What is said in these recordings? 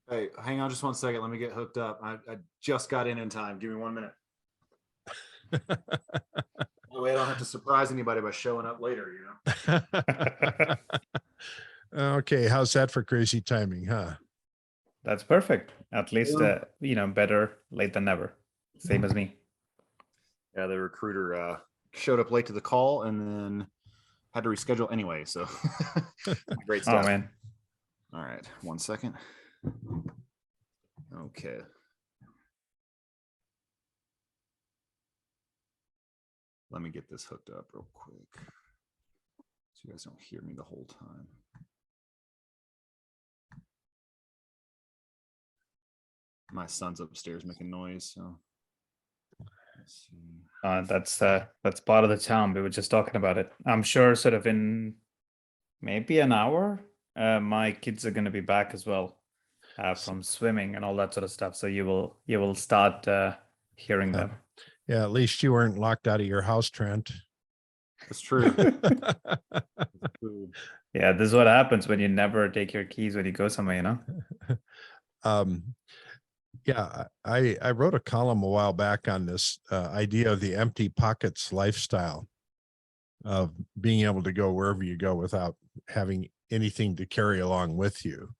Hey, hang on just 1 second. Let me get hooked up. I just got in time. Give me 1 minute. That way I don't have to surprise anybody by showing up later, Okay, how's that for crazy timing, huh? That's perfect. At least, Yeah. better late than never. Same as me. Yeah, the recruiter showed up late to the call and then had to reschedule anyway. So great Oh stuff. man. All right, 1 second. Okay. Let me get this hooked up real quick so you guys don't hear me the whole time. My son's upstairs making noise, so let's see. That's part of the charm. We were just talking about it. I'm sure sort of in maybe an hour, my kids are going to be back as well from swimming and all that sort of stuff. So you will start hearing them. Yeah, at least you weren't locked out of your house, Trent. That's true. Yeah, this is what happens when you never take your keys when you go somewhere, Yeah, I wrote a column a while back on this idea of the empty pockets lifestyle, of being able to go wherever you go without having anything to carry along with you.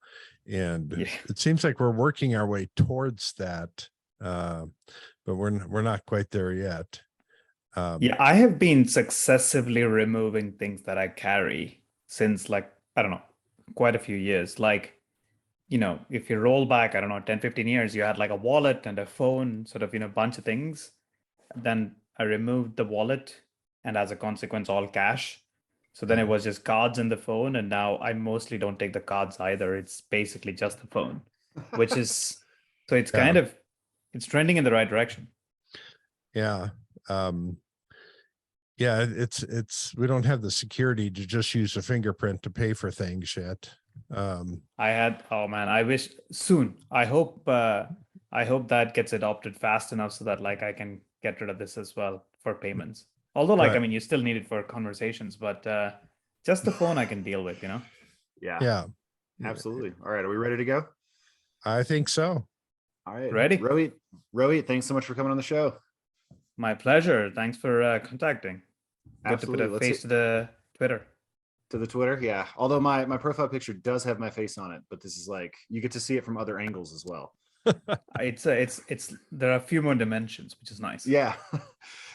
And it seems like we're working our way towards that, but we're not quite there yet. Yeah, I have been successively removing things that I carry since, like, I don't know, quite a few years. Like, if you roll back, I don't know, 10, 15 years, you had like a wallet and a phone, sort of, a bunch of things. Then I removed the wallet and as a consequence, all cash. So then it was just cards in the phone. And now I mostly don't take the cards either. It's basically just the phone, which is, so it's kind of, it's trending in the right direction. Yeah. Yeah, it's we don't have the security to just use a fingerprint to pay for things yet. Oh man, I wish soon. I hope that gets adopted fast enough so that like I can get rid of this as well for payments. Although like, I mean, you still need it for conversations, but just the phone I can deal with, Yeah, absolutely. All right, are we ready to go? I think so. All right, ready. Rohit, thanks so much for coming on the show. My pleasure. Thanks for contacting. Absolutely. Good to put a face to the Twitter. To the Twitter, yeah. Although my profile picture does have my face on it, but this is like, you get to see it from other angles as well. It's there are a few more dimensions, which is nice. Yeah.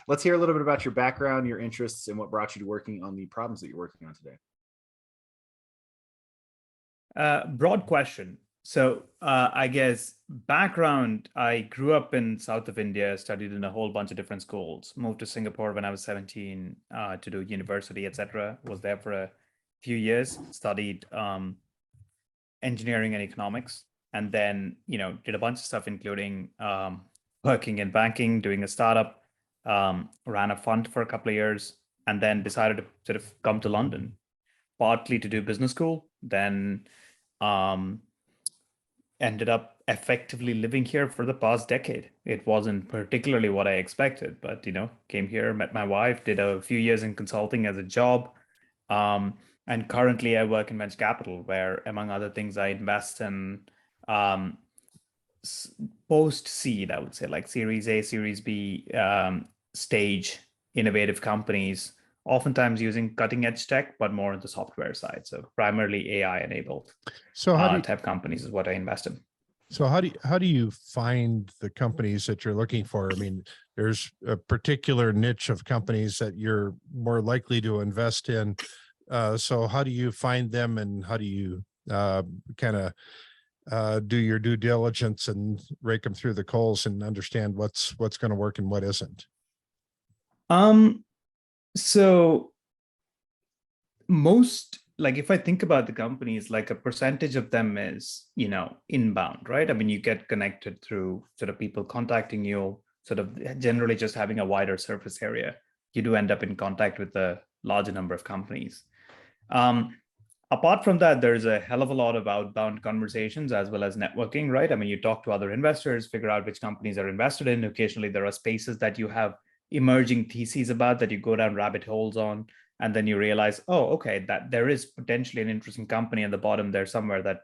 Let's hear a little bit about your background, your interests, and what brought you to working on the problems that you're working on today. Broad question. So I guess background, I grew up in south of India, studied in a whole bunch of different schools, moved to Singapore when I was 17 to do university, etc. Was there for a few years, studied engineering and economics, and then, did a bunch of stuff, including working in banking, doing a startup, ran a fund for a couple of years, and then decided to sort of come to London, partly to do business school, then ended up effectively living here for the past decade. It wasn't particularly what I expected, but came here, met my wife, did a few years in consulting as a job, and currently I work in venture capital, where among other things I invest in post seed, I would say, like Series A, Series B stage innovative companies, oftentimes using cutting edge tech, but more on the software side. So primarily AI enabled type companies is what I invest in. So how do you find the companies that you're looking for? I mean, there's a particular niche of companies that you're more likely to invest in. So how do you find them, and how do you kind of do your due diligence and rake them through the coals and understand what's going to work and what isn't? So most, like, if I think about the companies, like a percentage of them is, inbound, right? I mean, you get connected through sort of people contacting you, sort of generally just having a wider surface area. You do end up in contact with a larger number of companies. Apart from that, there's a hell of a lot of outbound conversations as well as networking, right? I mean, you talk to other investors, figure out which companies are invested in. Occasionally, there are spaces that you have emerging theses about that you go down rabbit holes on, and then you realize, oh, okay, that there is potentially an interesting company at the bottom there somewhere that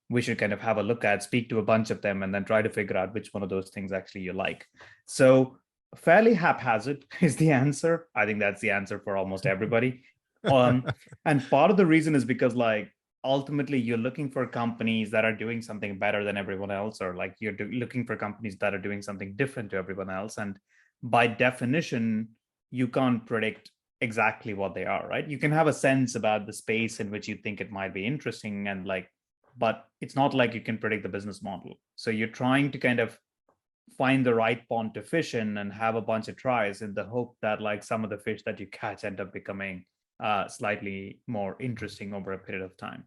we should kind of have a look at, speak to a bunch of them, and then try to figure out which one of those things actually you like. So fairly haphazard is the answer. I think that's the answer for almost everybody. And part of the reason is because like ultimately you're looking for companies that are doing something better than everyone else, or like you're looking for companies that are doing something different to everyone else. And by definition, you can't predict exactly what they are, right? You can have a sense about the space in which you think it might be interesting, and like, but it's not like you can predict the business model. So you're trying to kind of find the right pond to fish in and have a bunch of tries in the hope that like some of the fish that you catch end up becoming slightly more interesting over a period of time.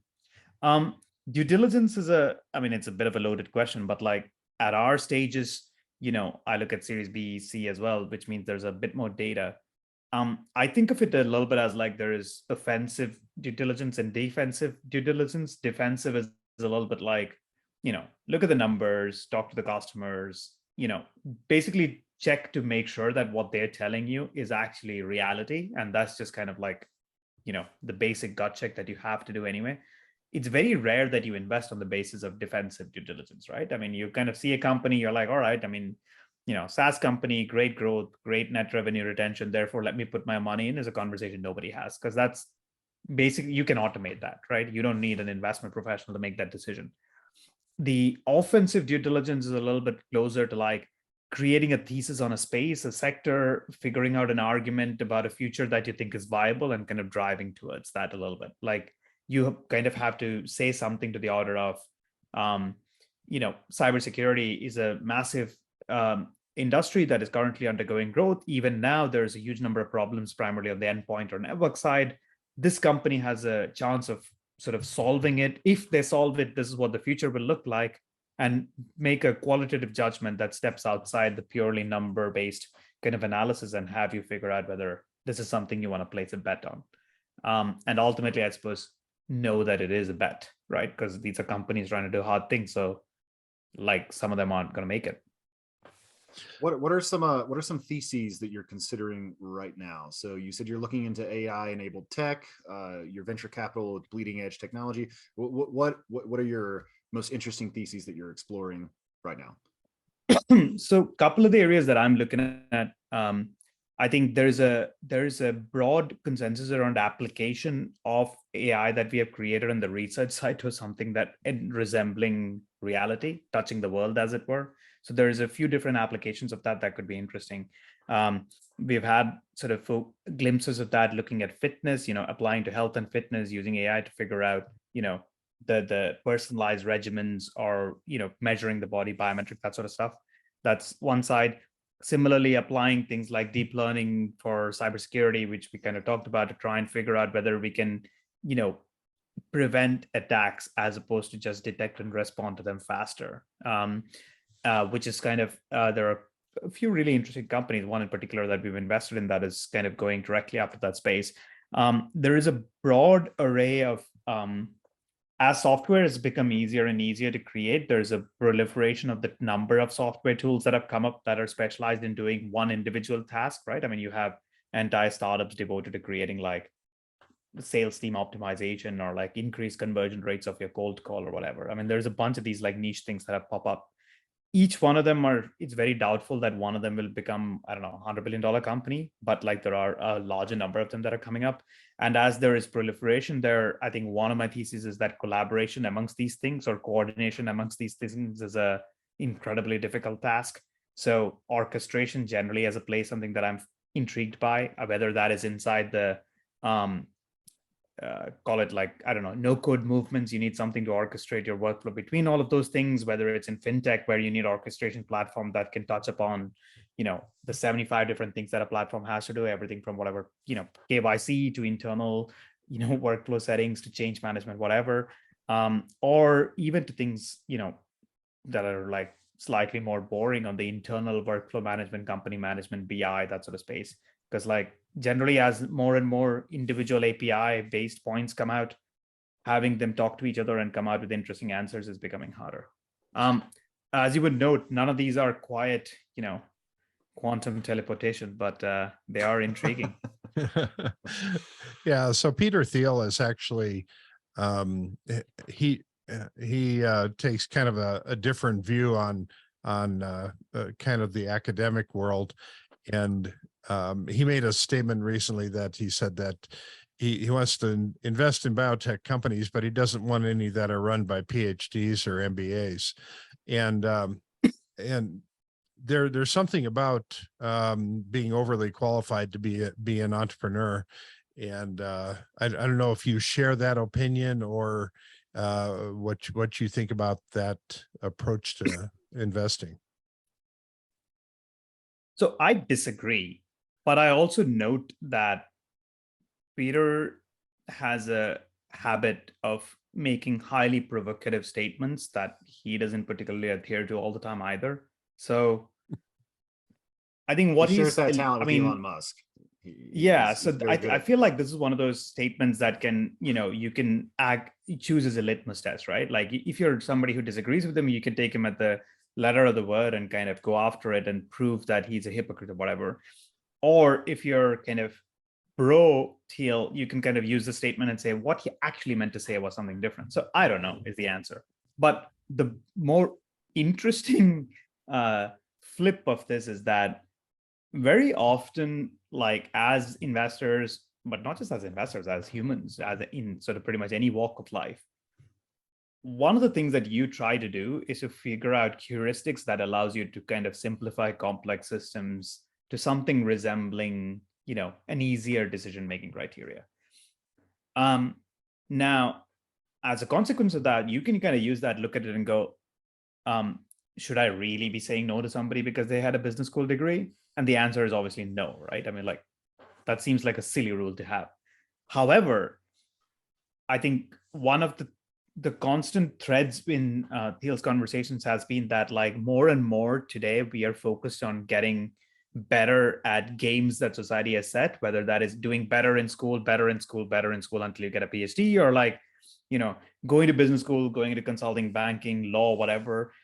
Due diligence is I mean, it's a bit of a loaded question, but like at our stages, I look at Series B, C as well, which means there's a bit more data. I think of it a little bit as like there is offensive due diligence and defensive due diligence. Defensive is a little bit like, look at the numbers, talk to the customers, basically check to make sure that what they're telling you is actually reality. And that's just kind of like, the basic gut check that you have to do anyway. It's very rare that you invest on the basis of defensive due diligence, right? I mean, you kind of see a company, you're like, all right, I mean, SaaS company, great growth, great net revenue retention. Therefore, let me put my money in, is a conversation nobody has, because that's basically, you can automate that, right? You don't need an investment professional to make that decision. The offensive due diligence is a little bit closer to like creating a thesis on a space, a sector, figuring out an argument about a future that you think is viable, and kind of driving towards that a little bit. Like you kind of have to say something to the order of, cybersecurity is a massive industry that is currently undergoing growth. Even now, there's a huge number of problems, primarily on the endpoint or network side. This company has a chance of sort of solving it. If they solve it, this is what the future will look like, and make a qualitative judgment that steps outside the purely number-based kind of analysis, and have you figure out whether this is something you want to place a bet on. And ultimately, I suppose, know that it is a bet, right? Because these are companies trying to do hard things. So like some of them aren't going to make it. What are some theses that you're considering right now? So you said you're looking into AI enabled tech, your venture capital with bleeding edge technology. What are your most interesting theses that you're exploring right now? So a couple of the areas that I'm looking at, I think there's a broad consensus around application of AI that we have created on the research side to something that resembling reality, touching the world, as it were. So there's a few different applications of that could be interesting. We've had sort of glimpses of that looking at fitness, applying to health and fitness, using AI to figure out, the personalized regimens, or, measuring the body biometric, that sort of stuff. That's one side. Similarly, applying things like deep learning for cybersecurity, which we kind of talked about, to try and figure out whether we can, prevent attacks as opposed to just detect and respond to them faster. Which is kind of, there are a few really interesting companies, one in particular that we've invested in, that is kind of going directly after that space. There is a broad array of, as software has become easier and easier to create, there's a proliferation of the number of software tools that have come up that are specialized in doing one individual task, right? I mean, you have entire startups devoted to creating like sales team optimization, or like increased conversion rates of your cold call or whatever. I mean, there's a bunch of these like niche things that have popped up. Each one of them it's very doubtful that one of them will become, I don't know, $100 billion company, but like there are a larger number of them that are coming up. And as there is proliferation there, I think one of my theses is that collaboration amongst these things, or coordination amongst these things, is a incredibly difficult task. So orchestration generally as a place, something that I'm intrigued by, whether that is inside the, call it like, I don't know, no code movements. You need something to orchestrate your workflow between all of those things, whether it's in fintech where you need orchestration platform that can touch upon, the 75 different things that a platform has to do, everything from whatever, KYC to internal, workflow settings to change management, whatever, or even to things, that are like slightly more boring on the internal workflow management, company management, BI, that sort of space. Because like generally, as more and more individual API based points come out, having them talk to each other and come out with interesting answers is becoming harder. As you would note, none of these are quiet, quantum teleportation, but they are intriguing. Yeah. So Peter Thiel is actually, he he takes kind of a different view on kind of the academic world. And he made a statement recently that he said that he wants to invest in biotech companies, but he doesn't want any that are run by PhDs or MBAs. And there's something about being overly qualified to be an entrepreneur. And I don't know if you share that opinion, or what you think about that approach to investing. So I disagree, but I also note that Peter has a habit of making highly provocative statements that he doesn't particularly adhere to all the time either. So I think what he shares that I talent with mean, Elon Musk. Yeah, so He's very good I at feel like this is one of those statements that can, you can choose as a litmus test, right? Like if you're somebody who disagrees with him, you can take him at the letter of the word and kind of go after it and prove that he's a hypocrite or whatever. Or if you're kind of pro Thiel, you can kind of use the statement and say what he actually meant to say was something different. So I don't know is the answer. But the more interesting flip of this is that very often, like as investors, but not just as investors, as humans, as in sort of pretty much any walk of life, one of the things that you try to do is to figure out heuristics that allows you to kind of simplify complex systems to something resembling, an easier decision-making criteria. Now, as a consequence of that, you can kind of use that, look at it and go, should I really be saying no to somebody because they had a business school degree? And the answer is obviously no, right? I mean, like, that seems like a silly rule to have. However, I think one of the constant threads in Thiel's conversations has been that, like, more and more today, we are focused on getting better at games that society has set, whether that is doing better in school, better in school, better in school until you get a PhD, or like, going to business school, going into consulting, banking, law, whatever,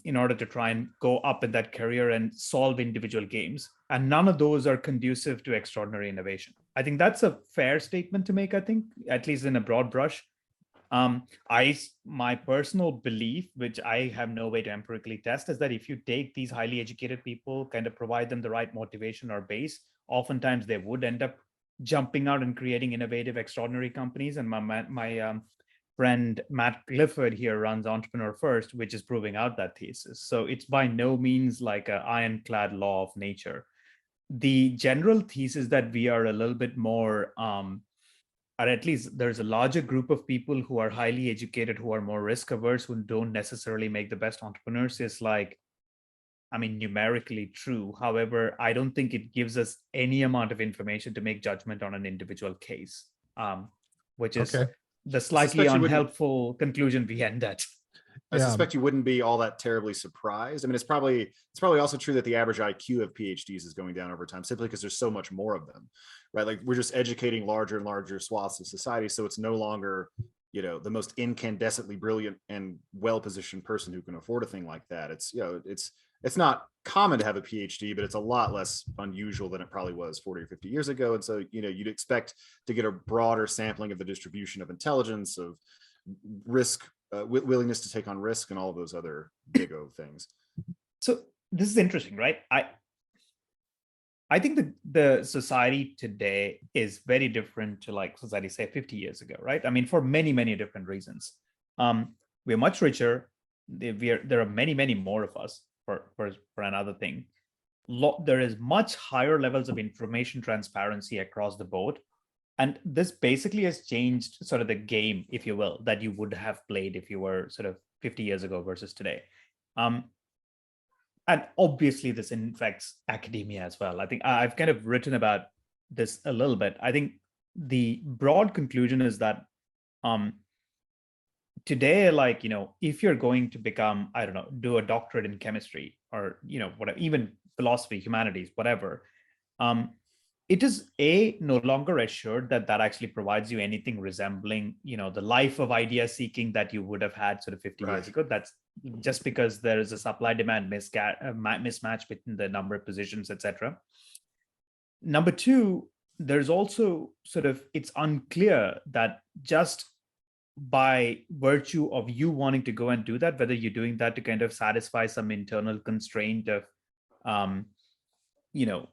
in order to try and go up in that career and solve individual games. And none of those are conducive to extraordinary innovation. I think that's a fair statement to make, I think, at least in a broad brush. My personal belief, which I have no way to empirically test, is that if you take these highly educated people, kind of provide them the right motivation or base, oftentimes they would end up jumping out and creating innovative, extraordinary companies. And my friend Matt Clifford here runs Entrepreneur First, which is proving out that thesis. So it's by no means like an ironclad law of nature. The general thesis that we are a little bit more, or at least there's a larger group of people who are highly educated, who are more risk averse, who don't necessarily make the best entrepreneurs, is like, I mean, numerically true. However, I don't think it gives us any amount of information to make judgment on an individual case, which is the slightly unhelpful conclusion we end at. I suspect you wouldn't be all that terribly surprised. I mean, it's probably also true that the average IQ of PhDs is going down over time, simply because there's so much more of them, right? Like, we're just educating larger and larger swaths of society, so it's no longer, the most incandescently brilliant and well-positioned person who can afford a thing like that. It's, it's not common to have a PhD, but it's a lot less unusual than it probably was 40 or 50 years ago. And so, you'd expect to get a broader sampling of the distribution of intelligence, of risk, willingness to take on risk, and all of those other big O things. So this is interesting, right? I think the society today is very different to like society, say, 50 years ago, right? I mean, for many, many different reasons. We're much richer. There are many, many more of us, for another thing. There is much higher levels of information transparency across the board. And this basically has changed sort of the game, if you will, that you would have played if you were sort of 50 years ago versus today. And obviously this infects academia as well. I think I've kind of written about this a little bit. I think the broad conclusion is that today, like, if you're going to become, I don't know, do a doctorate in chemistry, or, whatever, even philosophy, humanities, whatever, it is no longer assured that actually provides you anything resembling, the life of idea seeking that you would have had sort of 50 years ago. That's just because there is a supply-demand mismatch between the number of positions, etc. Number two, there's also sort of, it's unclear that just by virtue of you wanting to go and do that, whether you're doing that to kind of satisfy some internal constraint of, you know,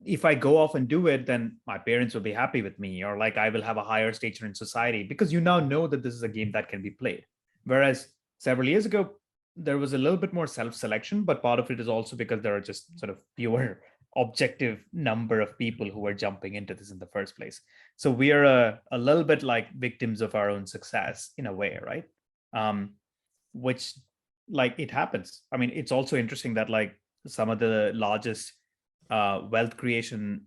if I go off and do it, then my parents will be happy with me, or like I will have a higher stature in society, because you now know that this is a game that can be played. Whereas several years ago, there was a little bit more self-selection, but part of it is also because there are just sort of fewer objective number of people who are jumping into this in the first place. So we are a little bit like victims of our own success in a way, right? Which, like, it happens. I mean, it's also interesting that like some of the largest wealth creation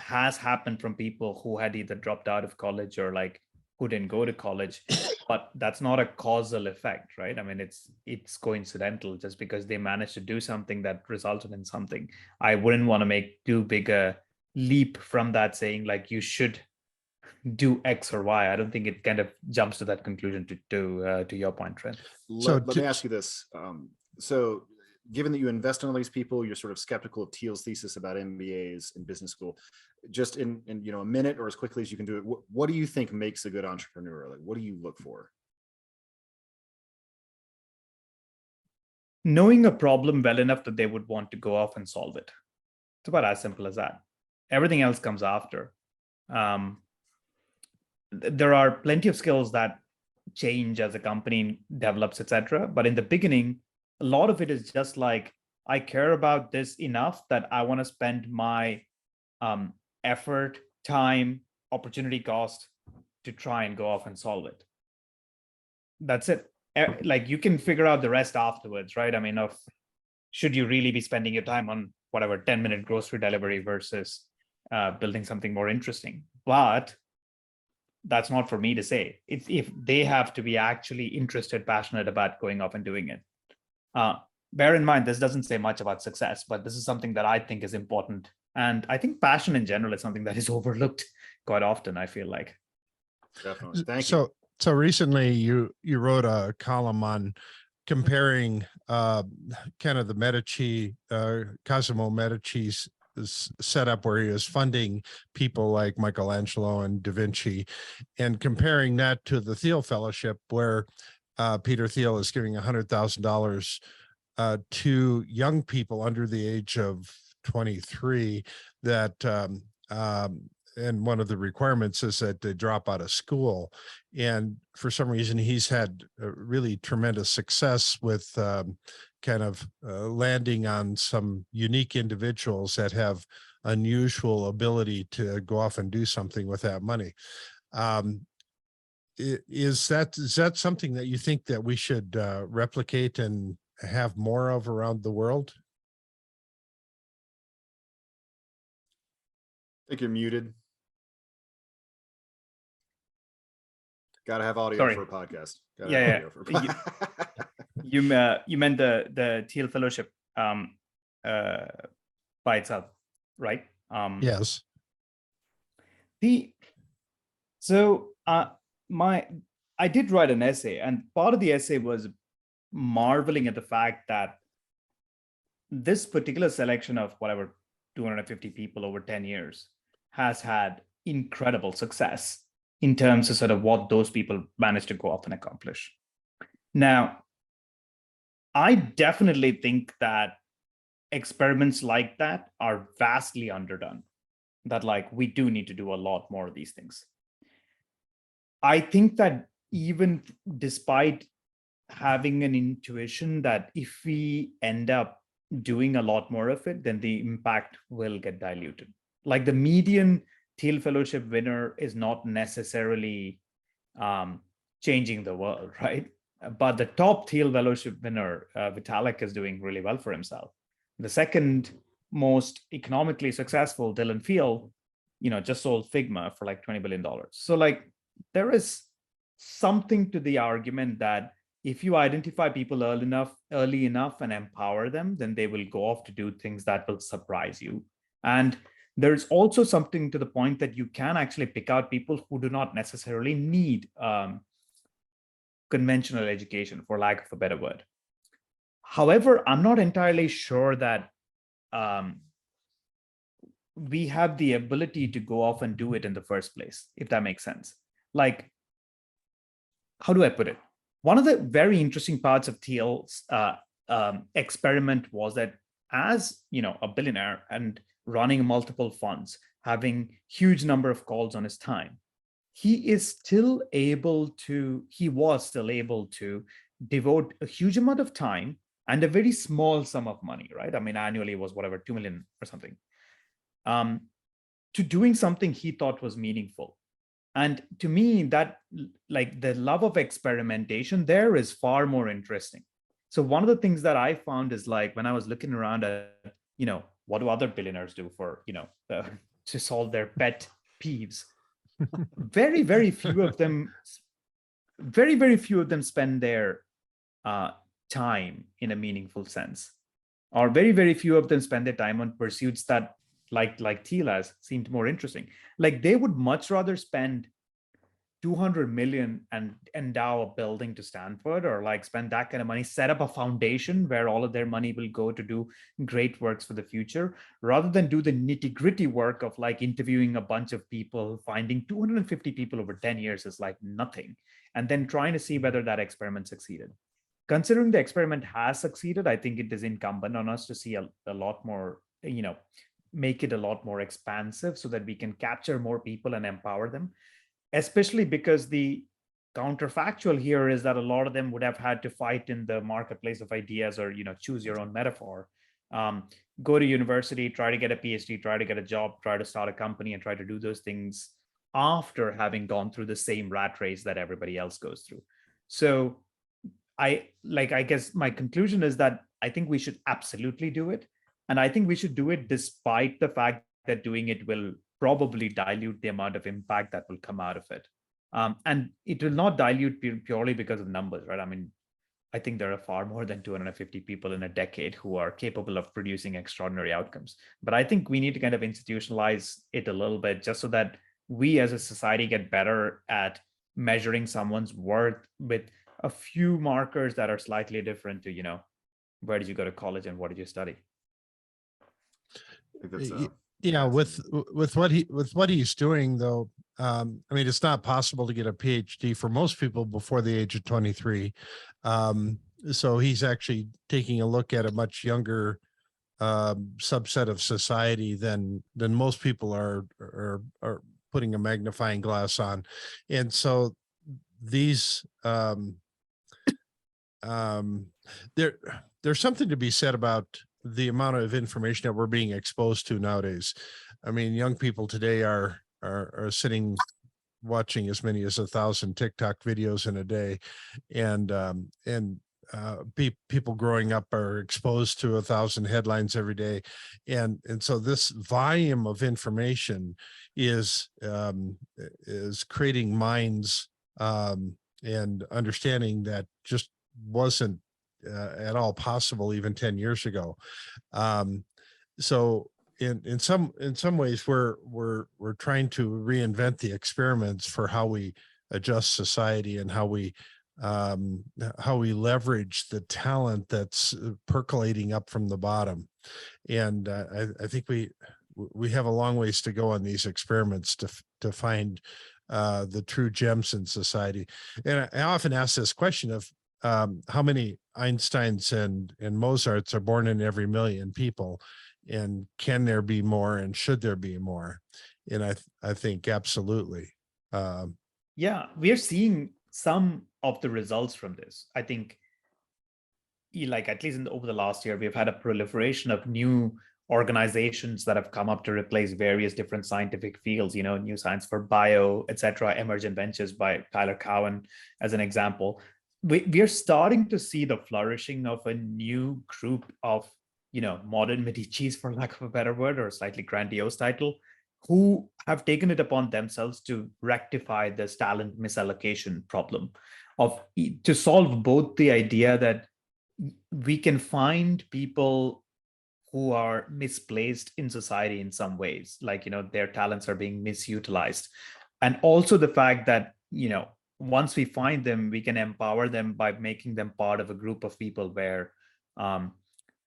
has happened from people who had either dropped out of college or like who didn't go to college, but that's not a causal effect, right? I mean, it's coincidental just because they managed to do something that resulted in something. I wouldn't want to make too big a leap from that, saying like you should do X or Y. I don't think it kind of jumps to that conclusion to your point, Trent. Let me ask you this. So given that you invest in all these people, you're sort of skeptical of Thiel's thesis about MBAs in business school. Just in a minute or as quickly as you can do it, what do you think makes a good entrepreneur? Like, what do you look for? Knowing a problem well enough that they would want to go off and solve it. It's about as simple as that. Everything else comes after. There are plenty of skills that change as a company develops, etc. But in the beginning, a lot of it is just like, I care about this enough that I want to spend my effort, time, opportunity cost to try and go off and solve it. That's it. Like, you can figure out the rest afterwards, right? I mean, should you really be spending your time on whatever 10-minute grocery delivery versus building something more interesting? But that's not for me to say. It's if they have to be actually interested, passionate about going off and doing it. Bear in mind, this doesn't say much about success, but this is something that I think is important. And I think passion in general is something that is overlooked quite often, I feel like. Definitely. Thank you. So recently you wrote a column on comparing kind of the Medici, Cosimo Medici's setup where he was funding people like Michelangelo and Da Vinci, and comparing that to the Thiel Fellowship, where Peter Thiel is giving $100,000 to young people under the age of 23 that and one of the requirements is that they drop out of school. And for some reason, he's had really tremendous success with kind of landing on some unique individuals that have unusual ability to go off and do something with that money. Is that something that you think that we should replicate and have more of around the world? I think you're muted. Got to have audio Sorry. for a podcast. Yeah. You meant the Thiel Fellowship by itself, right? Yes. I did write an essay, and part of the essay was marveling at the fact that this particular selection of whatever 250 people over 10 years has had incredible success in terms of sort of what those people managed to go off and accomplish. Now, I definitely think that experiments like that are vastly underdone, that like we do need to do a lot more of these things. I think that even despite having an intuition that if we end up doing a lot more of it, then the impact will get diluted. Like the median Thiel Fellowship winner is not necessarily changing the world, right? But the top Thiel Fellowship winner, Vitalik, is doing really well for himself. The second most economically successful, Dylan Field, just sold Figma for like $20 billion. So like there is something to the argument that if you identify people early enough and empower them, then they will go off to do things that will surprise you. And there's also something to the point that you can actually pick out people who do not necessarily need conventional education, for lack of a better word. However, I'm not entirely sure that we have the ability to go off and do it in the first place, if that makes sense. Like, how do I put it? One of the very interesting parts of Thiel's experiment was that, as a billionaire and running multiple funds, having huge number of calls on his time, he was still able to devote a huge amount of time and a very small sum of money, right? I mean, annually it was whatever, 2 million or something, to doing something he thought was meaningful. And to me, that, like, the love of experimentation there is far more interesting. So one of the things that I found is, like, when I was looking around at, what do other billionaires do for, to solve their pet peeves? Very, very few of them spend their time in a meaningful sense, or very, very few of them spend their time on pursuits that, like Thiel seemed more interesting. Like, they would much rather spend 200 million and endow a building to Stanford, or like spend that kind of money, set up a foundation where all of their money will go to do great works for the future, rather than do the nitty-gritty work of, like, interviewing a bunch of people. Finding 250 people over 10 years is like nothing, and then trying to see whether that experiment succeeded. Considering the experiment has succeeded, I think it is incumbent on us to see a lot more, make it a lot more expansive, so that we can capture more people and empower them. Especially because the counterfactual here is that a lot of them would have had to fight in the marketplace of ideas, or, choose your own metaphor. Go to university, try to get a PhD, try to get a job, try to start a company, and try to do those things after having gone through the same rat race that everybody else goes through. So I guess my conclusion is that I think we should absolutely do it. And I think we should do it despite the fact that doing it will probably dilute the amount of impact that will come out of it. And it will not dilute purely because of numbers, right? I mean, I think there are far more than 250 people in a decade who are capable of producing extraordinary outcomes. But I think we need to kind of institutionalize it a little bit, just so that we as a society get better at measuring someone's worth with a few markers that are slightly different to, where did you go to college and what did you study? I think that's, Yeah, with what he's doing, though, I mean, it's not possible to get a PhD for most people before the age of 23. So he's actually taking a look at a much younger subset of society than most people are putting a magnifying glass on. And so these there's something to be said about the amount of information that we're being exposed to nowadays. I mean, young people today are sitting watching as many as 1,000 TikTok videos in a day, and people growing up are exposed to 1,000 headlines every day, and so this volume of information is creating minds and understanding that just wasn't at all possible even 10 years ago. So in some ways we're trying to reinvent the experiments for how we adjust society and how we leverage the talent that's percolating up from the bottom. And I think we have a long ways to go on these experiments to find the true gems in society. And I often ask this question of how many Einsteins and Mozarts are born in every million people, and can there be more, and should there be more? And I think absolutely. Yeah, we are seeing some of the results from this. I think, like, at least over the last year, we've had a proliferation of new organizations that have come up to replace various different scientific fields, New Science for Bio, etc., Emergent Ventures by Tyler Cowen, as an example. We are starting to see the flourishing of a new group of, modern Medicis, for lack of a better word, or a slightly grandiose title, who have taken it upon themselves to rectify this talent misallocation problem, to solve both the idea that we can find people who are misplaced in society in some ways, like, their talents are being misutilized, and also the fact that, once we find them, we can empower them by making them part of a group of people where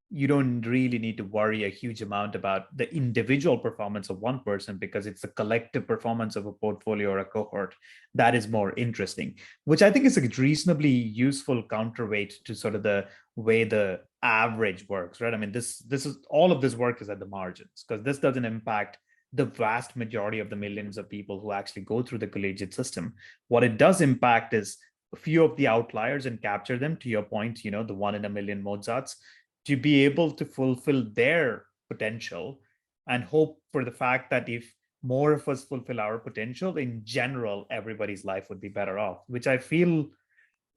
you don't really need to worry a huge amount about the individual performance of one person, because it's the collective performance of a portfolio or a cohort that is more interesting, which I think is a reasonably useful counterweight to sort of the way the average works, right? I mean, this is all of this work is at the margins, because this doesn't impact the vast majority of the millions of people who actually go through the collegiate system. What it does impact is a few of the outliers and capture them, to your point, the 1 in a million Mozarts, to be able to fulfill their potential, and hope for the fact that if more of us fulfill our potential, in general, everybody's life would be better off, which I feel,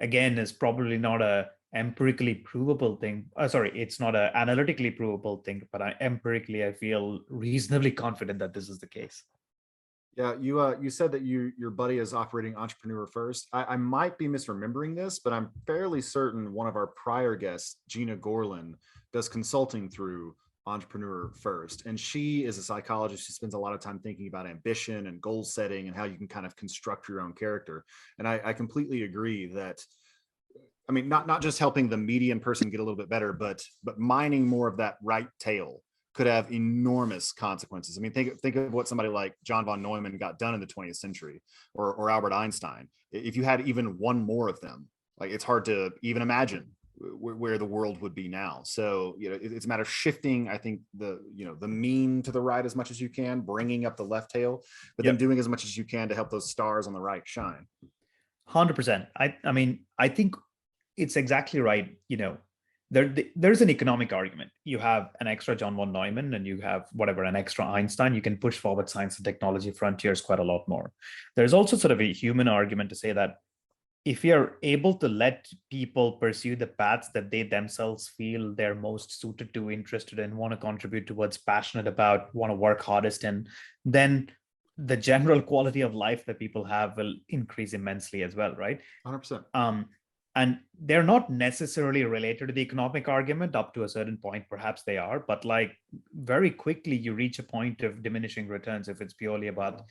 again, is probably not a empirically provable thing. Sorry, it's not an analytically provable thing, but empirically, I feel reasonably confident that this is the case. Yeah, you said that your buddy is operating Entrepreneur First. I might be misremembering this, but I'm fairly certain one of our prior guests, Gina Gorlin, does consulting through Entrepreneur First, and she is a psychologist. She spends a lot of time thinking about ambition and goal setting and how you can kind of construct your own character. And I completely agree that, I mean, not just helping the median person get a little bit better, but mining more of that right tail could have enormous consequences. I mean, think of what somebody like John von Neumann got done in the 20th century, or Albert Einstein. If you had even one more of them, like, it's hard to even imagine where the world would be now. So, it's a matter of shifting, I think, the mean to the right as much as you can, bringing up the left tail, but then doing as much as you can to help those stars on the right shine. 100%. I mean, I think it's exactly right. There's an economic argument. You have an extra John von Neumann and you have an extra Einstein. You can push forward science and technology frontiers quite a lot more. There's also sort of a human argument to say that if you're able to let people pursue the paths that they themselves feel they're most suited to, interested in, want to contribute towards, passionate about, want to work hardest in, then the general quality of life that people have will increase immensely as well, right? 100%. And they're not necessarily related to the economic argument. Up to a certain point, perhaps they are, but like, very quickly you reach a point of diminishing returns if it's purely about,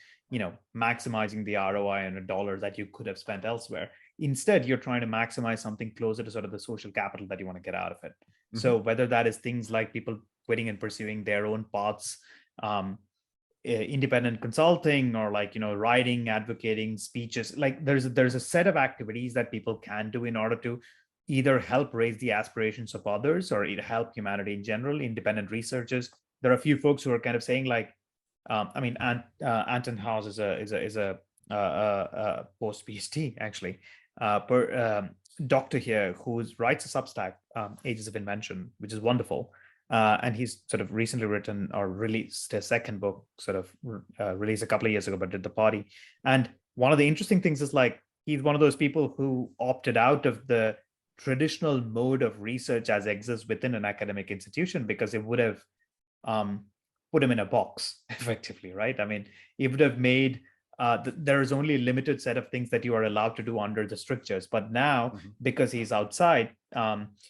maximizing the ROI on a dollar that you could have spent elsewhere. Instead, you're trying to maximize something closer to sort of the social capital that you want to get out of it. Mm-hmm. So whether that is things like people quitting and pursuing their own paths, independent consulting, or writing, advocating, speeches, like there's a set of activities that people can do in order to either help raise the aspirations of others or either help humanity in general. Independent researchers, there are a few folks who are kind of saying like, Anton Haas is a post PhD actually, doctor here, who writes a Substack, Ages of Invention, which is wonderful. And he's sort of recently written or released a second book, sort of released a couple of years ago, but did the party. And one of the interesting things is like, he's one of those people who opted out of the traditional mode of research as exists within an academic institution, because it would have put him in a box effectively, right? I mean, it would have made there is only a limited set of things that you are allowed to do under the strictures. But now, because he's outside,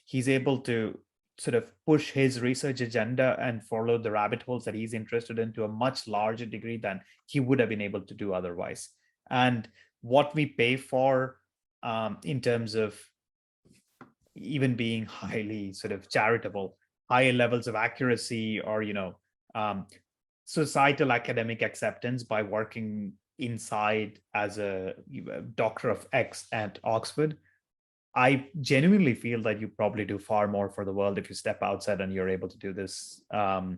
he's able to sort of push his research agenda and follow the rabbit holes that he's interested in to a much larger degree than he would have been able to do otherwise. And what we pay for in terms of even being highly sort of charitable, higher levels of accuracy, or, societal academic acceptance by working inside as a doctor of X at Oxford, I genuinely feel that you probably do far more for the world if you step outside and you're able to do this. You're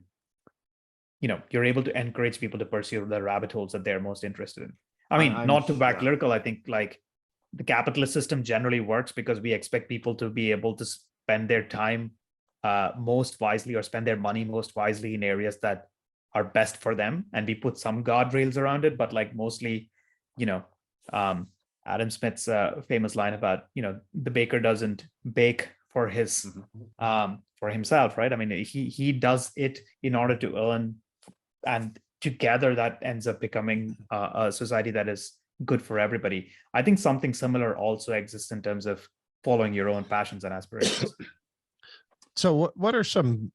able to encourage people to pursue the rabbit holes that they're most interested in. I mean, not to back lyrical, I think like the capitalist system generally works because we expect people to be able to spend their time most wisely, or spend their money most wisely in areas that are best for them. And we put some guardrails around it, but like mostly, Adam Smith's famous line about, the baker doesn't bake for his for himself, right? I mean, he does it in order to earn, and together that ends up becoming a society that is good for everybody. I think something similar also exists in terms of following your own passions and aspirations. So what are some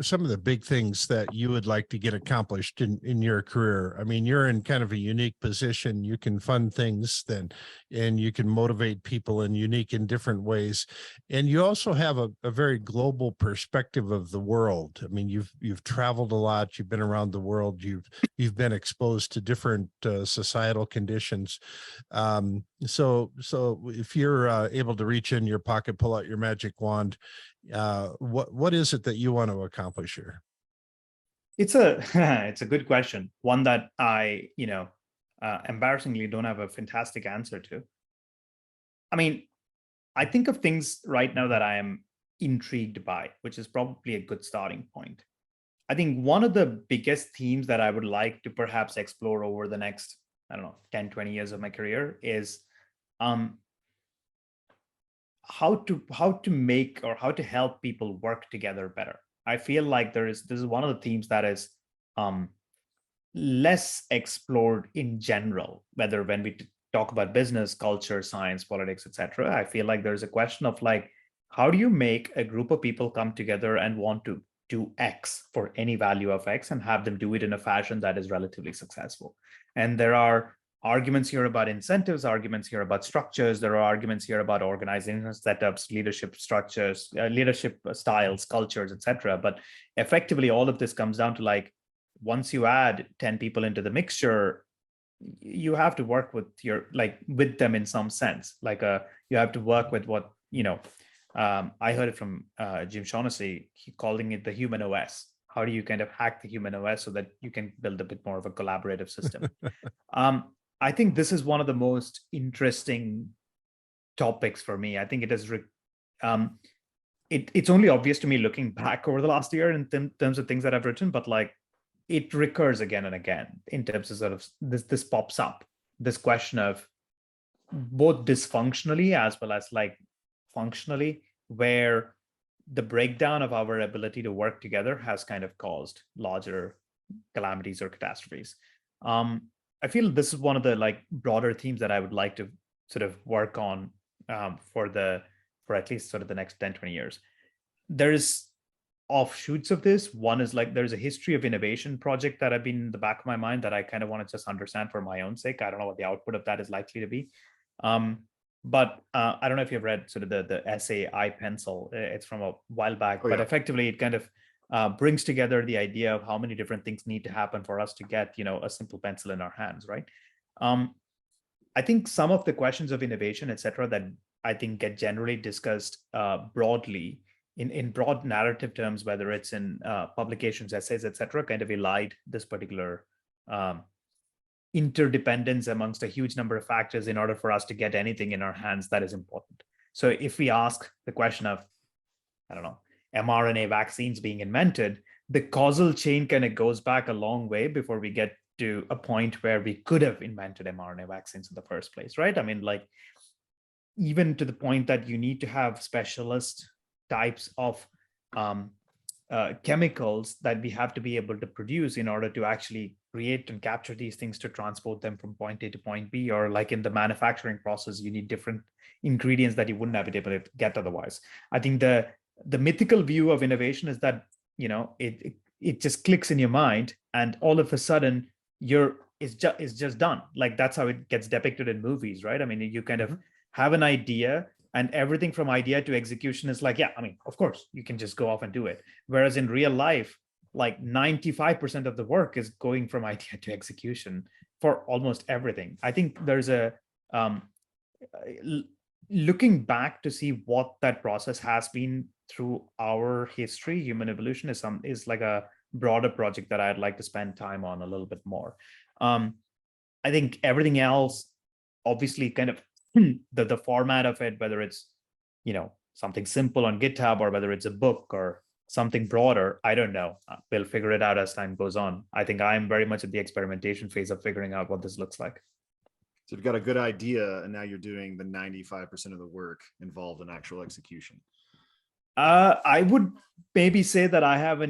some of the big things that you would like to get accomplished in your career? I mean, you're in kind of a unique position. You can fund things then, and you can motivate people in unique and different ways. And you also have a very global perspective of the world. I mean, you've traveled a lot. You've been around the world. You've been exposed to different societal conditions. So if you're able to reach in your pocket, pull out your magic wand, what is it that you want to accomplish here? It's a it's a good question, one that I embarrassingly don't have a fantastic answer to. I mean, I think of things right now that I am intrigued by, which is probably a good starting point. I think one of the biggest themes that I would like to perhaps explore over the next, I don't know, 10, 20 years of my career is how to make or how to help people work together better. I feel like this is one of the themes that is less explored in general, whether when we talk about business, culture, science, politics, etc. I feel like there's a question of like, how do you make a group of people come together and want to do X for any value of X and have them do it in a fashion that is relatively successful? And there are arguments here about incentives, arguments here about structures. There are arguments here about organizational setups, leadership structures, leadership styles, cultures, etc. But effectively, all of this comes down to like, once you add 10 people into the mixture, you have to work with with them in some sense. Like you have to work with what, I heard it from Jim Shaughnessy, he calling it the human OS. How do you kind of hack the human OS so that you can build a bit more of a collaborative system? I think this is one of the most interesting topics for me. I think it is, it's only obvious to me looking back over the last year in terms of things that I've written, but like it recurs again and again in terms of sort of this pops up, this question of both dysfunctionally as well as like functionally, where the breakdown of our ability to work together has kind of caused larger calamities or catastrophes. I feel this is one of the like broader themes that I would like to sort of work on for at least sort of the next 10, 20 years. There's offshoots of this. One is like there's a history of innovation project that I've been in the back of my mind that I kind of want to just understand for my own sake. I don't know what the output of that is likely to be. But I don't know if you've read sort of the essay I Pencil. It's from a while back, but effectively it kind of brings together the idea of how many different things need to happen for us to get, a simple pencil in our hands, right? I think some of the questions of innovation, et cetera, that I think get generally discussed broadly in broad narrative terms, whether it's in publications, essays, et cetera, kind of elide this particular interdependence amongst a huge number of factors in order for us to get anything in our hands that is important. So if we ask the question of, I don't know, mRNA vaccines being invented, the causal chain kind of goes back a long way before we get to a point where we could have invented mRNA vaccines in the first place, right? I mean, like, even to the point that you need to have specialist types of chemicals that we have to be able to produce in order to actually create and capture these things to transport them from point A to point B, or like in the manufacturing process, you need different ingredients that you wouldn't have been able to get otherwise. I think the mythical view of innovation is that, it just clicks in your mind and all of a sudden it's just done. Like that's how it gets depicted in movies, right? I mean, you kind of have an idea and everything from idea to execution is like, yeah, I mean, of course you can just go off and do it. Whereas in real life, like 95% of the work is going from idea to execution for almost everything. I think there's looking back to see what that process has been through our history, human evolution is like a broader project that I'd like to spend time on a little bit more. I think everything else, obviously kind of the format of it, whether it's, something simple on GitHub or whether it's a book or something broader, I don't know. We'll figure it out as time goes on. I think I'm very much at the experimentation phase of figuring out what this looks like. So you've got a good idea, and now you're doing the 95% of the work involved in actual execution. I would maybe say that I have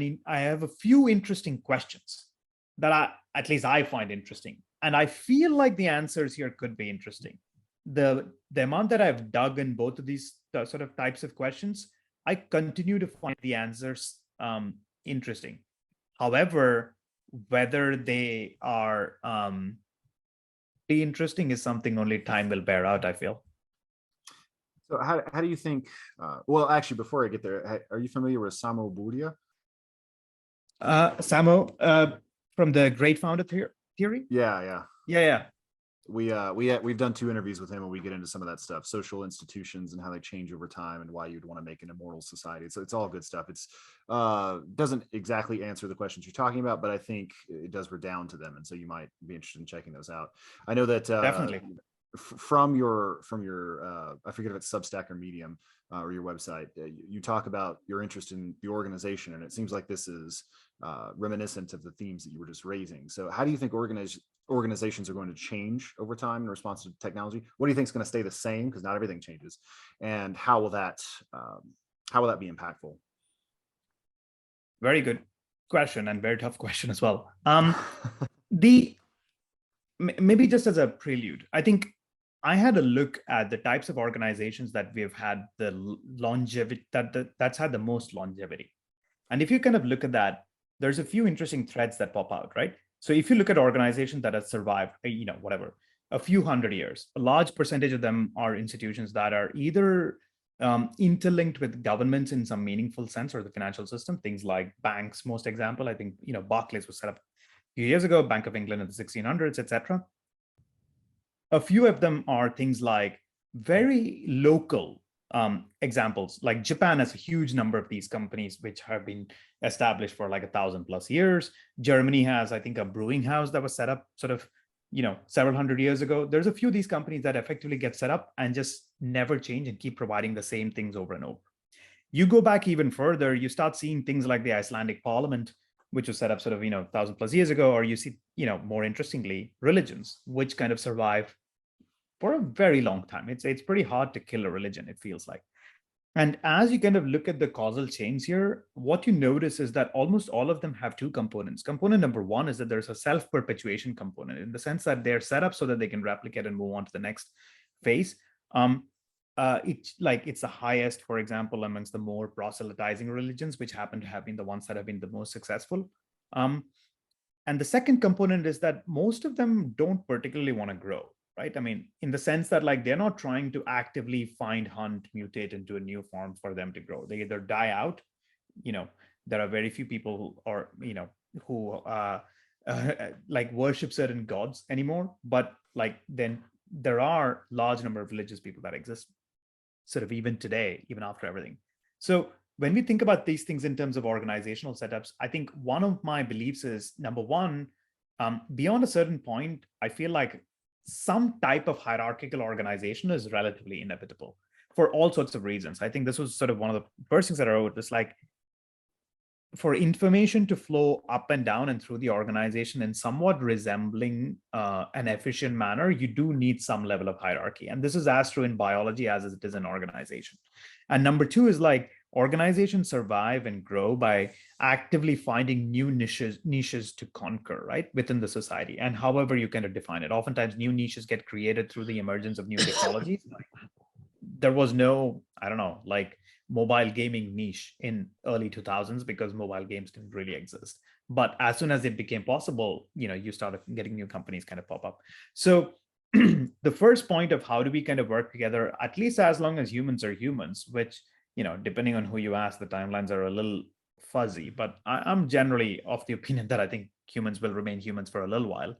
a few interesting questions that at least I find interesting, and I feel like the answers here could be interesting. The amount that I've dug in both of these sort of types of questions, I continue to find the answers interesting. However, whether they are be interesting is something only time will bear out, I feel. So how do you think, well, actually, before I get there, are you familiar with Samo Budia? Samo, from the Great Founder Theory? Yeah. Yeah. We've done 2 interviews with him, and we get into some of that stuff, social institutions and how they change over time, and why you'd want to make an immortal society. So it's all good stuff. It's doesn't exactly answer the questions you're talking about, but I think it does redound to them, and so you might be interested in checking those out. I know that Definitely. From your I forget if it's Substack or Medium or your website, you talk about your interest in the organization, and it seems like this is reminiscent of the themes that you were just raising. So how do you think organizations are going to change over time in response to technology? What do you think is going to stay the same, because not everything changes, and how will that be impactful? Very good question, and very tough question as well. Maybe just as a prelude, I think I had a look at the types of organizations that we've had the longevity that's had the most longevity. And if you kind of look at that, there's a few interesting threads that pop out, right? So if you look at organizations that have survived, whatever, a few hundred years, a large percentage of them are institutions that are either interlinked with governments in some meaningful sense, or the financial system, things like banks, most example. I think, Barclays was set up a few years ago, Bank of England in the 1600s, etc. A few of them are things like very local examples, like Japan has a huge number of these companies which have been established for like 1,000+ years. Germany has, I think, a brewing house that was set up sort of, several hundred years ago. There's a few of these companies that effectively get set up and just never change and keep providing the same things over and over. You go back even further, you start seeing things like the Icelandic Parliament, which was set up sort of 1,000+ years ago, or you see more interestingly religions which kind of survive for a very long time. It's pretty hard to kill a religion, it feels like. And as you kind of look at the causal chains here, what you notice is that almost all of them have 2 components. Component number 1 is that there's a self-perpetuation component, in the sense that they're set up so that they can replicate and move on to the next phase. It's the highest, for example, amongst the more proselytizing religions, which happen to have been the ones that have been the most successful. And the second component is that most of them don't particularly want to grow, right? I mean, in the sense that they're not trying to actively find, hunt, mutate into a new form for them to grow. They either die out. There are very few people who worship certain gods anymore, but then there are large number of religious people that exist sort of even today, even after everything. So when we think about these things in terms of organizational setups, I think one of my beliefs is, number one, beyond a certain point, I feel like some type of hierarchical organization is relatively inevitable for all sorts of reasons. I think this was sort of one of the first things that I wrote, was for information to flow up and down and through the organization in somewhat resembling an efficient manner, you do need some level of hierarchy. And this is as true in biology as it is in organization. And number 2 is organizations survive and grow by actively finding new niches to conquer, right, within the society. And however you kind of define it, oftentimes new niches get created through the emergence of new technologies. There was no, mobile gaming niche in early 2000s because mobile games didn't really exist. But as soon as it became possible, you started getting new companies kind of pop up. So the first point of how do we kind of work together, at least as long as humans are humans, which, depending on who you ask, the timelines are a little fuzzy, but I'm generally of the opinion that I think humans will remain humans for a little while.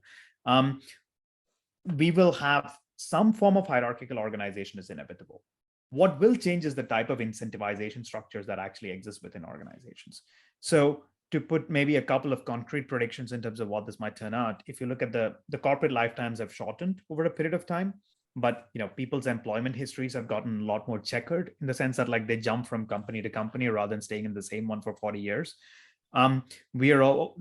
We will have some form of hierarchical organization is inevitable. What will change is the type of incentivization structures that actually exist within organizations. So to put maybe a couple of concrete predictions in terms of what this might turn out, if you look at the corporate lifetimes have shortened over a period of time, but people's employment histories have gotten a lot more checkered, in the sense that they jump from company to company rather than staying in the same one for 40 years. We are all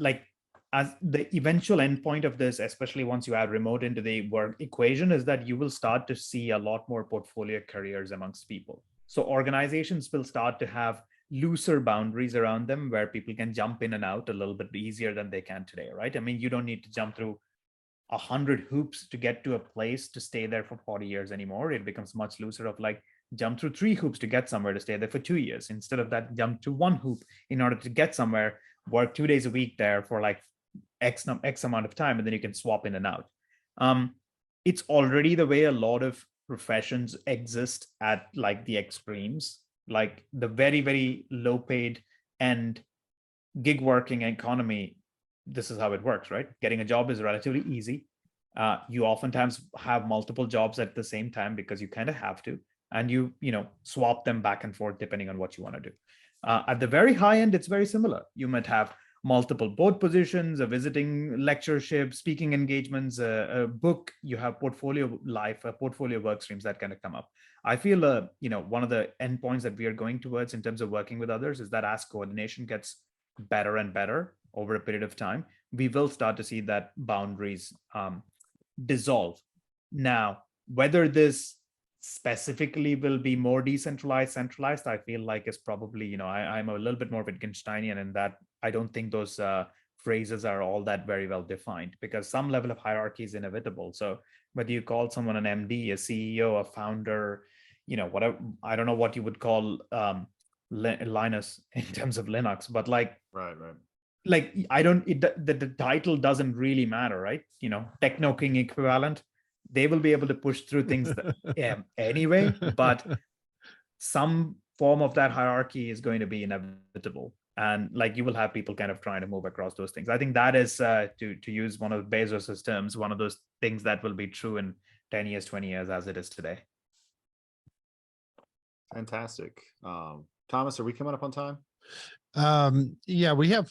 as the eventual endpoint of this, especially once you add remote into the work equation, is that you will start to see a lot more portfolio careers amongst people. So organizations will start to have looser boundaries around them where people can jump in and out a little bit easier than they can today, right? I mean, you don't need to jump through 100 hoops to get to a place to stay there for 40 years anymore. It becomes much looser of jump through 3 hoops to get somewhere to stay there for 2 years. Instead of that, jump to 1 hoop in order to get somewhere, work 2 days a week there for like X amount of time, and then you can swap in and out. It's already the way a lot of professions exist at like the extremes, like the very, very low paid and gig working economy. This is how it works, right? Getting a job is relatively easy. You oftentimes have multiple jobs at the same time because you kind of have to, and you swap them back and forth depending on what you want to do. At the very high end, it's very similar. You might have multiple board positions, a visiting lectureship, speaking engagements, a book. You have portfolio life, portfolio work streams that kind of come up. I feel, one of the endpoints that we are going towards in terms of working with others is that as coordination gets better and better over a period of time, we will start to see that boundaries dissolve. Now, whether this specifically will be more decentralized, centralized, I feel like is probably, I'm a little bit more Wittgensteinian in that I don't think those phrases are all that very well defined, because some level of hierarchy is inevitable. So whether you call someone an MD, a CEO, a founder, whatever, I don't know what you would call Linus in terms of Linux, but like, right. Like I don't, the title doesn't really matter, right? Techno King equivalent, they will be able to push through things that, anyway, but some form of that hierarchy is going to be inevitable. And like you will have people kind of trying to move across those things. I think that is, to use one of Bezos's terms, one of those things that will be true in 10 years, 20 years as it is today. Fantastic. Thomas, are we coming up on time? Yeah, we have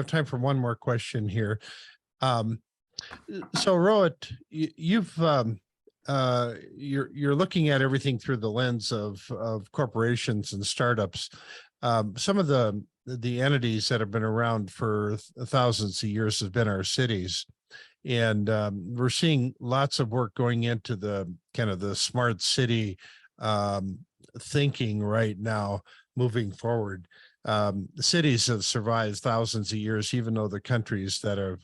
time for one more question here. So Rohit, you're looking at everything through the lens of corporations and startups. Some of the entities that have been around for thousands of years have been our cities, and we're seeing lots of work going into the kind of the smart city thinking right now, moving forward. Cities have survived thousands of years, even though the countries that are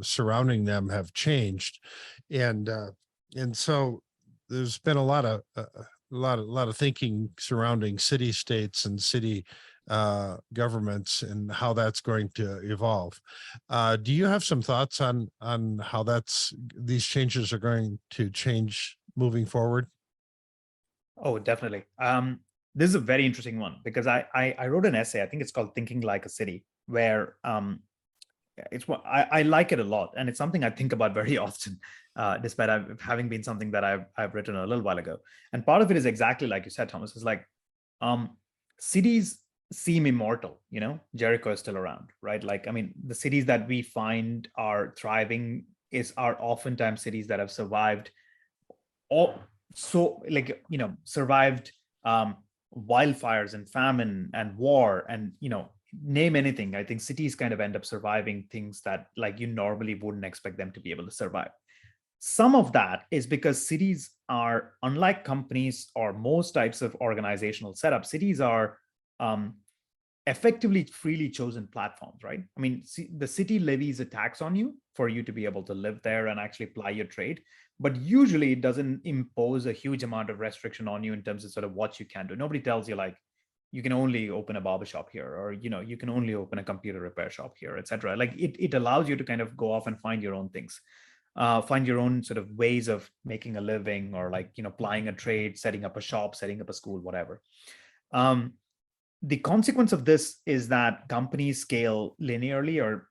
surrounding them have changed, and so there's been a lot of thinking surrounding city states and city governments and how that's going to evolve. Do you have some thoughts on how these changes are going to change moving forward? Oh, definitely. This is a very interesting one because I wrote an essay. I think it's called Thinking Like a City, where it's what I like it a lot, and it's something I think about very often, despite having been something that I've written a little while ago. And part of it is exactly like you said, Thomas. Is like cities seem immortal. Jericho is still around, right? Like, I mean, the cities that we find are thriving are oftentimes cities that have survived survived wildfires and famine and war and name anything. I think cities kind of end up surviving things that like you normally wouldn't expect them to be able to survive. Some of that is because cities are, unlike companies or most types of organizational setup, cities are effectively freely chosen platforms, right? I mean, the city levies a tax on you for you to be able to live there and actually apply your trade, but usually it doesn't impose a huge amount of restriction on you in terms of sort of what you can do. Nobody tells you like, you can only open a barbershop here, or you can only open a computer repair shop here, etc. Like it allows you to kind of go off and find your own things, find your own sort of ways of making a living, or like applying a trade, setting up a shop, setting up a school, whatever. The consequence of this is that companies scale linearly or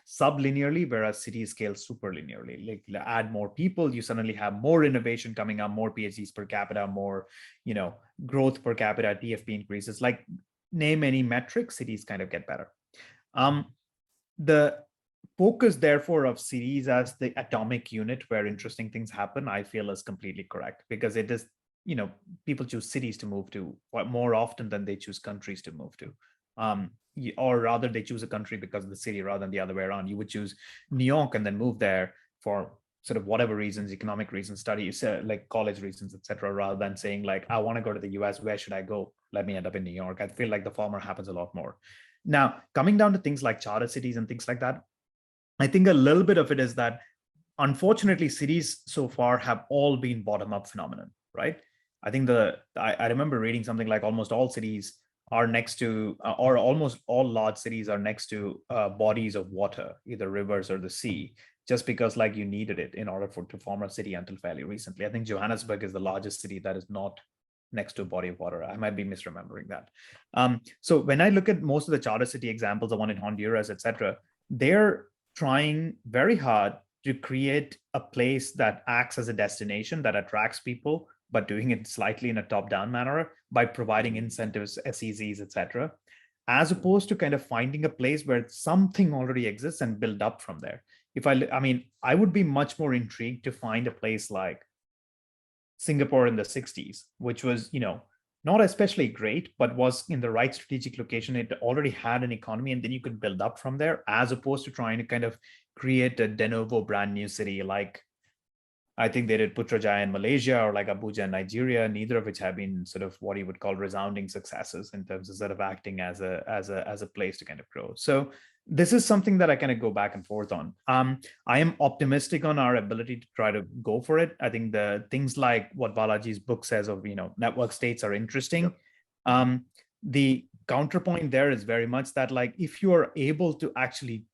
sublinearly, whereas cities scale superlinearly. Like add more people, you suddenly have more innovation coming up, more PhDs per capita, more growth per capita, TFP increases. Like name any metric, cities kind of get better. The focus, therefore, of cities as the atomic unit where interesting things happen, I feel is completely correct, because it is people choose cities to move to more often than they choose countries to move to. Or rather, they choose a country because of the city rather than the other way around. You would choose New York and then move there for sort of whatever reasons, economic reasons, studies, like college reasons, etc., rather than saying like, I want to go to the US, where should I go? Let me end up in New York. I feel like the former happens a lot more. Now, coming down to things like charter cities and things like that, I think a little bit of it is that, unfortunately, cities so far have all been bottom-up phenomenon, right? I think I remember reading something like almost all cities are next to, or almost all large cities are next to bodies of water, either rivers or the sea, just because like you needed it in order to form a city until fairly recently. I think Johannesburg is the largest city that is not next to a body of water. I might be misremembering that. So when I look at most of the charter city examples, the one in Honduras, etc., they're trying very hard to create a place that acts as a destination that attracts people, but doing it slightly in a top-down manner by providing incentives, SEZs, etc., as opposed to kind of finding a place where something already exists and build up from there. I mean, I would be much more intrigued to find a place like Singapore in the 60s, which was, not especially great, but was in the right strategic location. It already had an economy, and then you could build up from there, as opposed to trying to kind of create a de novo brand new city like I think they did Putrajaya in Malaysia or like Abuja in Nigeria, neither of which have been sort of what you would call resounding successes in terms of sort of acting as a place to kind of grow. So this is something that I kind of go back and forth on. I am optimistic on our ability to try to go for it. I think the things like what Balaji's book says of, network states are interesting. Yep. The counterpoint there is very much that like, if you are able to actually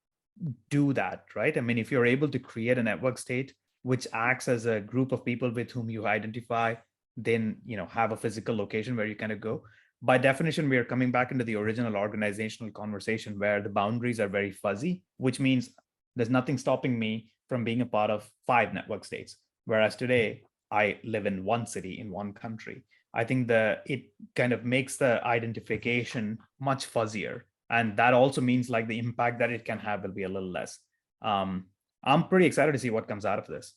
do that, right? I mean, if you're able to create a network state which acts as a group of people with whom you identify, then, have a physical location where you kind of go. By definition, we are coming back into the original organizational conversation where the boundaries are very fuzzy, which means there's nothing stopping me from being a part of 5 network states. Whereas today, I live in one city in one country. I think it kind of makes the identification much fuzzier. And that also means like the impact that it can have will be a little less. I'm pretty excited to see what comes out of this.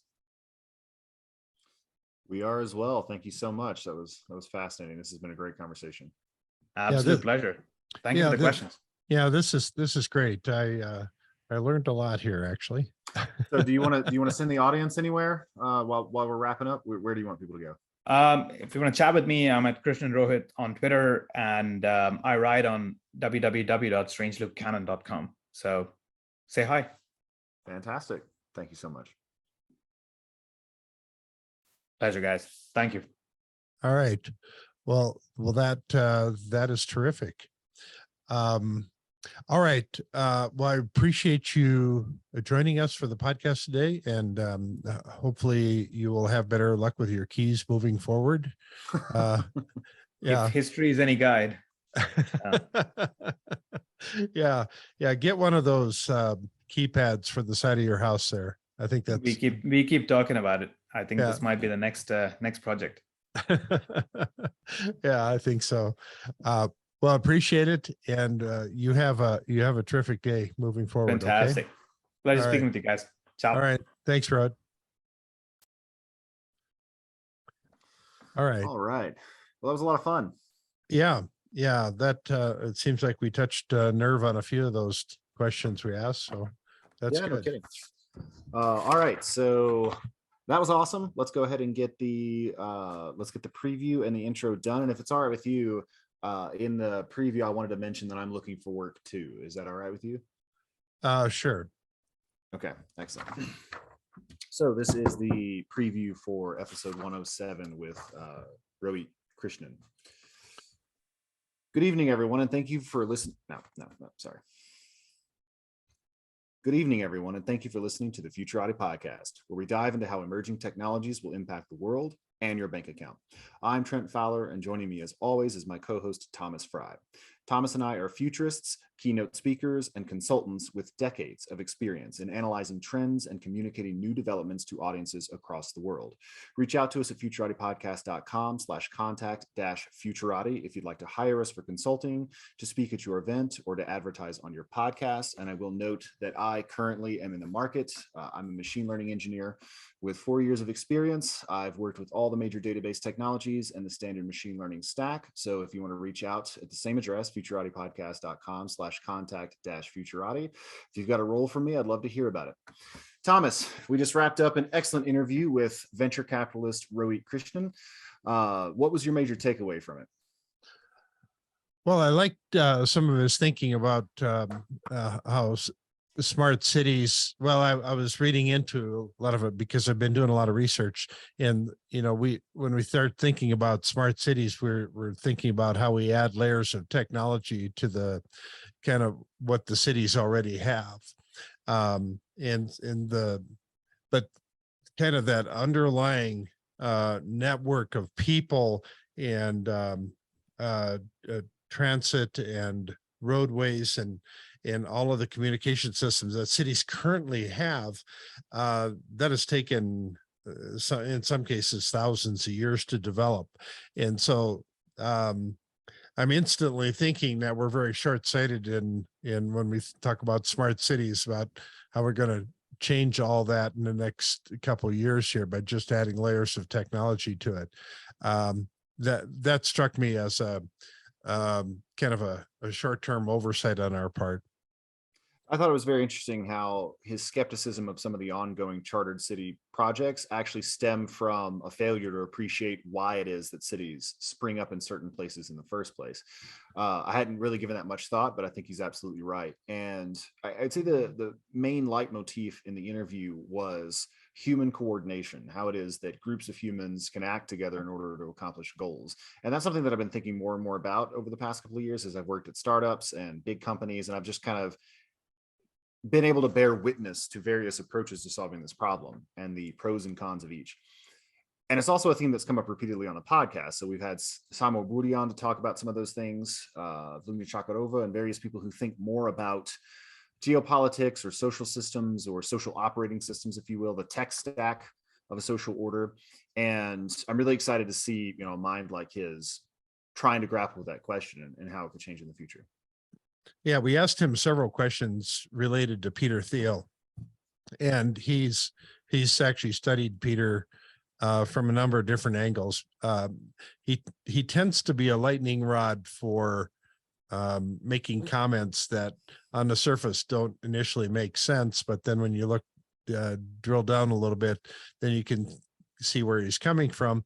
We are as well. Thank you so much. That was fascinating. This has been a great conversation. Absolute pleasure. Thank you for the questions. Yeah, this is great. I learned a lot here, actually. So do you want to send the audience anywhere while we're wrapping up? Where do you want people to go? If you want to chat with me, I'm at Krishnan Rohit on Twitter, and I write on www.strangeloopcanon.com. So say hi. Fantastic. Thank you so much. Pleasure, guys. Thank you. All right. Well, that is terrific. All right. Well, I appreciate you joining us for the podcast today, and hopefully you will have better luck with your keys moving forward. Yeah. If history is any guide. Yeah. Get one of those keypads for the side of your house there. I think that's we keep talking about it. I think this might be the next project. Yeah, I think so. Well, appreciate it, and you have a terrific day moving forward. Fantastic. Okay? Pleasure speaking with you guys. Ciao. All right. Thanks, Rod. All right. Well, that was a lot of fun. Yeah. That it seems like we touched nerve on a few of those questions we asked. So that's good. No kidding. All right. So that was awesome. Let's go ahead and get the preview and the intro done. And if it's all right with you, in the preview, I wanted to mention that I'm looking for work too. Is that all right with you? Sure. Okay, excellent. So this is the preview for episode 107 with Rohit Krishnan. Good evening, everyone, and thank you for listening. No, sorry. Good evening, everyone, and thank you for listening to the Futurati Podcast, where we dive into how emerging technologies will impact the world and your bank account. I'm Trent Fowler, and joining me as always is my co-host, Thomas Fry. Thomas and I are futurists, keynote speakers, and consultants with decades of experience in analyzing trends and communicating new developments to audiences across the world. Reach out to us at futuratipodcast.com/contact-futurati if you'd like to hire us for consulting, to speak at your event, or to advertise on your podcast. And I will note that I currently am in the market. I'm a machine learning engineer with 4 years of experience. I've worked with all the major database technologies and the standard machine learning stack. So if you want to reach out at the same address, futuratipodcast.com/contact-futurati. If you've got a role for me, I'd love to hear about it. Thomas, we just wrapped up an excellent interview with venture capitalist Rohit Krishnan. What was your major takeaway from it? Well, I liked some of his thinking about how smart cities, well, I was reading into a lot of it because I've been doing a lot of research. And, when we start thinking about smart cities, we're thinking about how we add layers of technology to the kind of what the cities already have. But kind of that underlying network of people and transit and roadways and all of the communication systems that cities currently have, that has taken in some cases thousands of years to develop. And so I'm instantly thinking that we're very short-sighted in when we talk about smart cities, about how we're going to change all that in the next couple of years here by just adding layers of technology to it. That struck me as a kind of a short-term oversight on our part. I thought it was very interesting how his skepticism of some of the ongoing chartered city projects actually stem from a failure to appreciate why it is that cities spring up in certain places in the first place. I hadn't really given that much thought, but I think he's absolutely right. And I'd say the main leitmotif in the interview was human coordination, how it is that groups of humans can act together in order to accomplish goals. And that's something that I've been thinking more and more about over the past couple of years as I've worked at startups and big companies. And I've just kind of been able to bear witness to various approaches to solving this problem and the pros and cons of each. And it's also a theme that's come up repeatedly on the podcast. So we've had Samo Budi on to talk about some of those things, Vladimir Chakarova, and various people who think more about geopolitics or social systems or social operating systems, if you will, the tech stack of a social order. And I'm really excited to see, a mind like his trying to grapple with that question and how it could change in the future. Yeah, we asked him several questions related to Peter Thiel, and he's actually studied Peter from a number of different angles. He tends to be a lightning rod for making comments that on the surface don't initially make sense, but then when you look drill down a little bit, then you can see where he's coming from.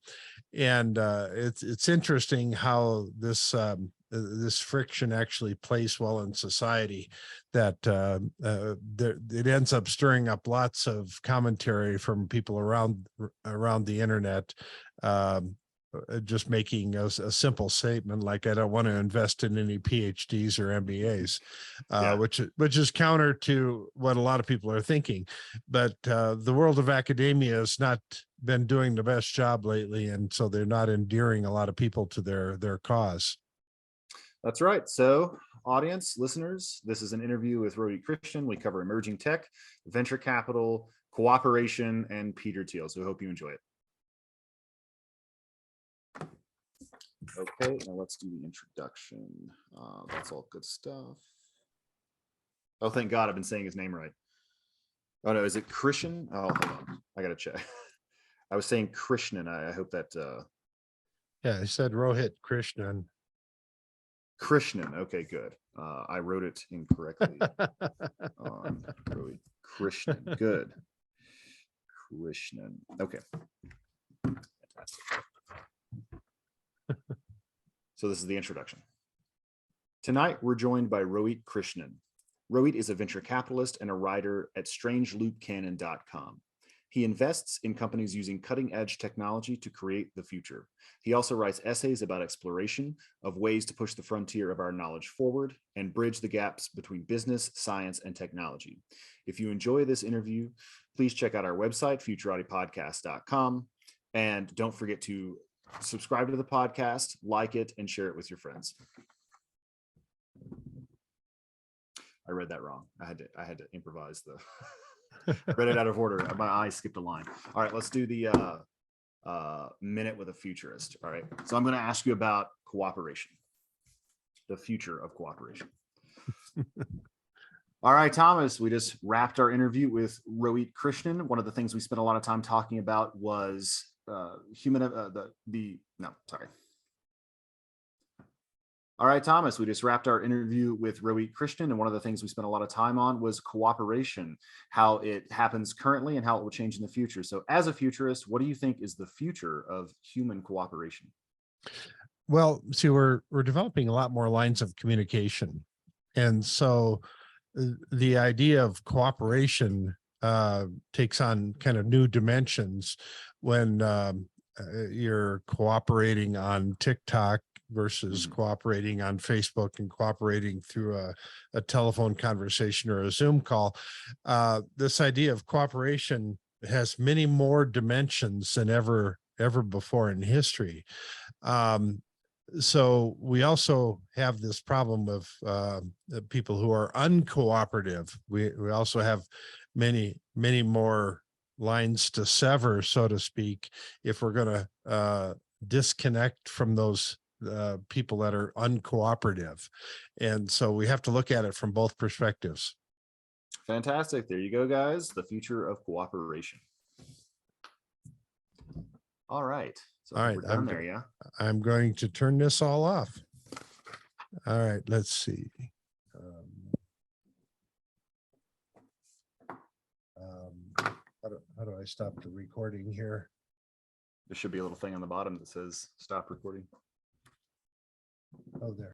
And it's interesting how this friction actually plays well in society, that it ends up stirring up lots of commentary from people around the internet, just making a simple statement like, I don't want to invest in any PhDs or MBAs, which is counter to what a lot of people are thinking. But the world of academia has not been doing the best job lately, and so they're not endearing a lot of people to their cause. That's right. So, audience, listeners, this is an interview with Rohit Krishnan. We cover emerging tech, venture capital, cooperation, and Peter Thiel. So I hope you enjoy it. Okay, now let's do the introduction. That's all good stuff. Oh, thank God, I've been saying his name right. Oh no, is it Krishnan? Oh, hold on, I gotta check. I was saying Krishnan. I hope that. Yeah, I said Rohit Krishnan. Krishnan. Okay, good. I wrote it incorrectly. Rohit Krishnan. Good. Krishnan. Okay. Fantastic. So this is the introduction. Tonight, we're joined by Rohit Krishnan. Rohit is a venture capitalist and a writer at strangeloopcanon.com. He invests in companies using cutting-edge technology to create the future. He also writes essays about exploration of ways to push the frontier of our knowledge forward and bridge the gaps between business, science, and technology. If you enjoy this interview, please check out our website, futuraudiopodcast.com, and don't forget to subscribe to the podcast, like it, and share it with your friends. I read that wrong. I had to improvise the read it out of order. My eye skipped a line. All right, let's do the minute with a futurist. All right, so I'm going to ask you about cooperation, the future of cooperation. All right, Thomas, we just wrapped our interview with Rohit Krishnan. One of the things we spent a lot of time talking about was All right, Thomas, we just wrapped our interview with Rohit Krishnan, and one of the things we spent a lot of time on was cooperation, how it happens currently and how it will change in the future. So as a futurist, what do you think is the future of human cooperation? Well, see, we're developing a lot more lines of communication. And so the idea of cooperation takes on kind of new dimensions when you're cooperating on TikTok versus cooperating on Facebook and cooperating through a telephone conversation or a Zoom call. This idea of cooperation has many more dimensions than ever before in history. So we also have this problem of people who are uncooperative. We also have many more lines to sever, so to speak, if we're going to disconnect from those people that are uncooperative. And so we have to look at it from both perspectives. Fantastic. There you go, guys. The future of cooperation. All right. So All right, we're done there, yeah? I'm going to turn this all off. All right, let's see. How do I stop the recording here? There should be a little thing on the bottom that says stop recording. Oh, there.